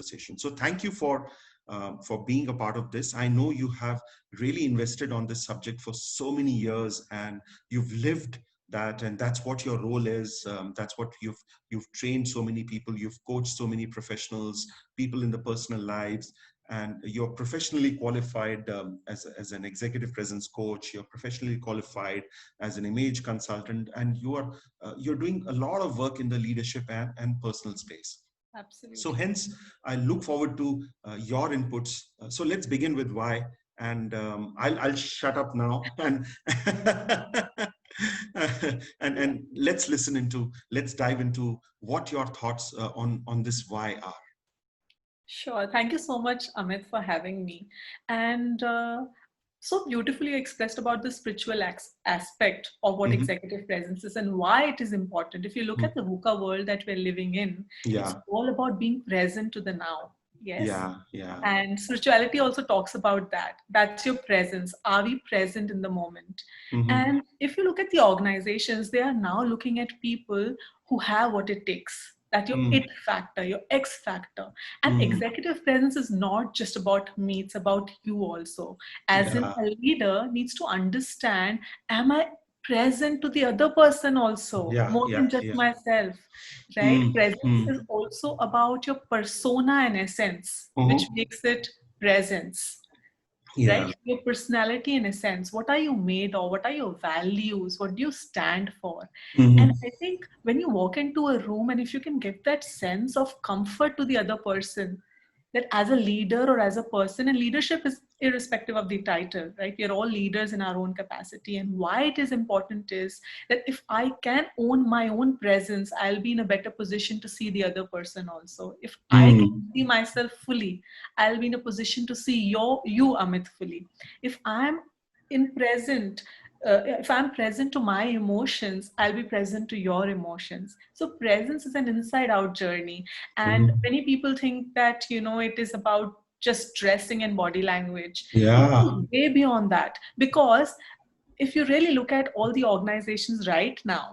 conversation. So thank you for being a part of this. I know you have really invested on this subject for so many years, and you've lived that, and that's what your role is. That's what you've trained so many people, you've coached so many professionals, people in the personal lives, and you're professionally qualified as an executive presence coach. You're professionally qualified as an image consultant, and you're doing a lot of work in the leadership and personal space. Absolutely. So hence, I look forward to your inputs. So let's begin with why, and I'll shut up now and and let's dive into what your thoughts on this why are. Sure. Thank you so much, Amit, for having me. And so beautifully expressed about the spiritual aspect of what Mhm. executive presence is and why it is important. If you look at the VUCA world that we're living in, it's Yeah, all about being present to the now. Yes. yeah. And spirituality also talks about that. That's your presence. Are we present in the moment? Mhm. And if you look at the organizations, they are now looking at people who have what it takes. That your Mm. it factor, your X factor. And Mm. executive presence is not just about me, it's about you also. As in, Yeah, a leader needs to understand, am I present to the other person also, more than just yeah. myself, right? Mm. Presence Mm. is also about your persona and essence, which Mhm. makes it presence, Yeah. right? Your personality in a sense. What are you made of? What are your values? What do you stand for? And Mhm. I think when you walk into a room and if you can give that sense of comfort to the other person, that as a leader or as a person, and leadership is irrespective of the title, right? We are all leaders in our own capacity. And why it is important is that if I can own my own presence, I'll be in a better position to see the other person also. If I can Mm. see myself fully, I'll be in a position to see you, Amit, fully. If I'm in present, if I'm present to my emotions, I'll be present to your emotions. So presence is an inside out journey. And Mhm. many people think that, it is about just dressing and body language. It Yeah. goes way beyond that. Because if you really look at all the organizations right now,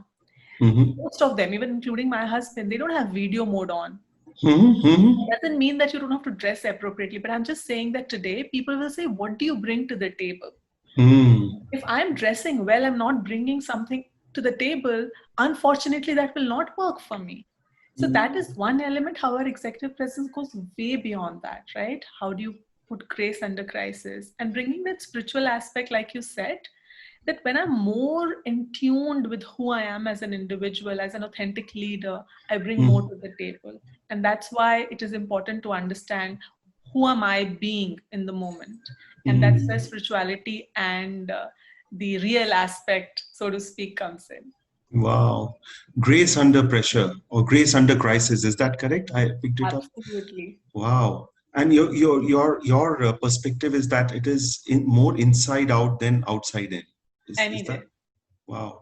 Mhm. most of them, even including my husband, they don't have video mode on. Mhm. Mhm. Doesn't mean that you don't have to dress appropriately, but I'm just saying that today people will say, what do you bring to the table? Mm. If I'm dressing well, I'm not bringing something to the table, unfortunately, that will not work for me. So that is one element. However, executive presence goes way beyond that, right? How do you put grace under crisis? And bringing that spiritual aspect, like you said, that when I'm more in tuned with who I am as an individual, as an authentic leader, I bring more Mm. to the table. And that's why it is important to understand who am I being in the moment. And that's where Mm. spirituality and the real aspect, so to speak, comes in. Wow. Grace under pressure or grace under crisis. Is that correct? I picked it up. Absolutely. Wow. And your perspective is that it is more inside out than outside in. Is Any that? day. Wow.